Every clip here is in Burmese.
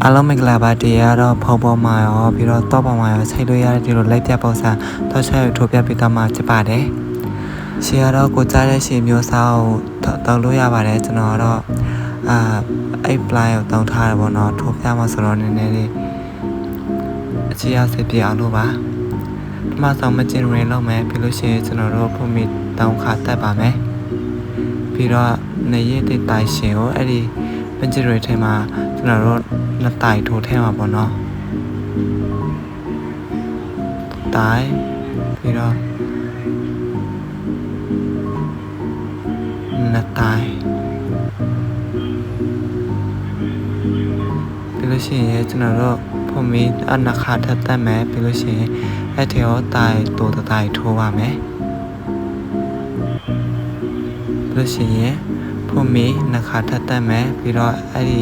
အားလုံးမင်္ဂလာပါတရားတော့ဖော်ပေါ်မှာရောပြီးတော့တော့ပေါ်မှာရောချိန်လို့ရတဲ့ဒီလိုလိုက်ပြပုံစံတော့ချက်ရထိုးပြပေးသွားမှာဖြစ်ပါတယ်။ရှေ့ကတော့ကိုကြားတဲ့ရှေ့မျိုးစားကိုတောက်လို့ရပါတယ်ကျွန်တော်တော့အဲ့ plan ကိုတောင်းထားတယ်ပေါ့နော်ထိုးပြမှာဆိုတော့နည်းနည်းလေးအခြေအစစ်ပြအောင်လို့ပါ။ဒီမှာဆောင်မကျင်ရင်လောက်မယ်ပြီးလို့ရှိရင်ကျွန်တော်တို့ပုံမီတောင်းခါတက်ပါမယ်။ပြီးတော့နေရတဲ့တိုင်ရှင်ကိုအဲ့ဒီပင်ကျရထဲမှာကျွန်တော်တို့နှစ်တိုင်ထိုးထဲမှာပေါ့နော်တိုင်ပြီးတော့နှစ်တိုင်ပြီးလို့ရှိရင်ကျွန်တော်တို့ပုံမီအနာခါထက်တက်မယ်ပြီးလို့ရှိရင်အဲ့ထဲရောတိုင်တိုးတိုင်ထိုးပါမယ်ပြီးလို့ရှိရင်ပုံမီနှစ်ခါထက်တက်မယ်ပြီးတော့အဲ့ဒီ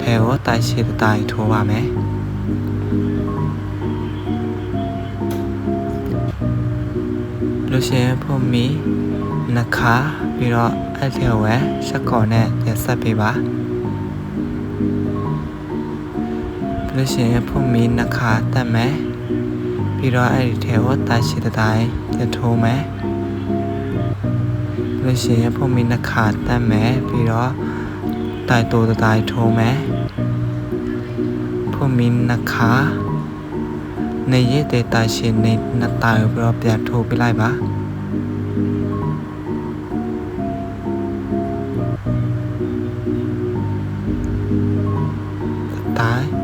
ထဲကိုတိုင်ရှိတိုင်ထိုးပါမယ်လို့ရှိရင်ပုံမီနှစ်ခါပြီးတော့အဲ့ထဲဝဲဆက်ကော်နဲ့ပြန်ဆက်ပေးပါလို့ရှိရင်ပုံမီနှစ်ခါတက်မယ်ပြီးတော့အဲ့ဒီထဲကိုတိုင်ရှိတိုင်ပြန်ထိုးမယ်လို့ရှိရင်ပုံမီနှစ်ခါတက်မယ်ပြီးတော့တိုင်တိုးတိုင်ထိုးမယ်ပုံမီနှစ်ခါနေရတဲ့တိုင်ရှိနေနှစ်တိုင်ပြီးတော့ပြန်ထိုးပြလိုက်ပါတိုင်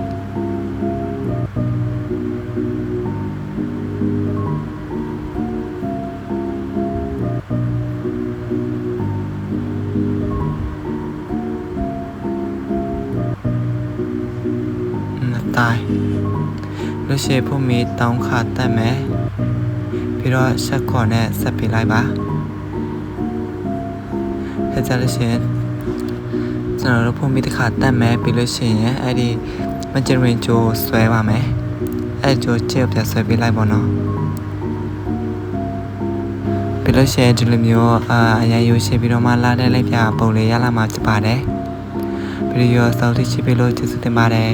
တိုင်လို့ရှိရင်ပုံမီတောင်းခါတက်မယ်ပြီးတော့ဆက်ခေါ်နဲ့ဆက်ပြလိုက်ပါဆက်ကြလို့ရှိရင်ကျွန်တော်တို့ပုံမီတစ်ခါတက်မယ်ပြီးလို့ရှိရင်အဲ့ဒီမဂျင်ရင်ဂျိုဆွဲပါမယ်အဲ့ဂျိုချစ်ပြဆွဲပြလိုက်ပါတော့ပြီးလို့ရှိရင်ဒီလိုမျိုးအရင်ယူရှင်းပြီးတော့မှလာတဲ့လိုက်ပြပုံလေးရလာမှဖြစ်ပါတယ်ဗီဒီယိုဆောက်ထိချစ်ပြီးလို့ကျေးဇူးတင်ပါတယ်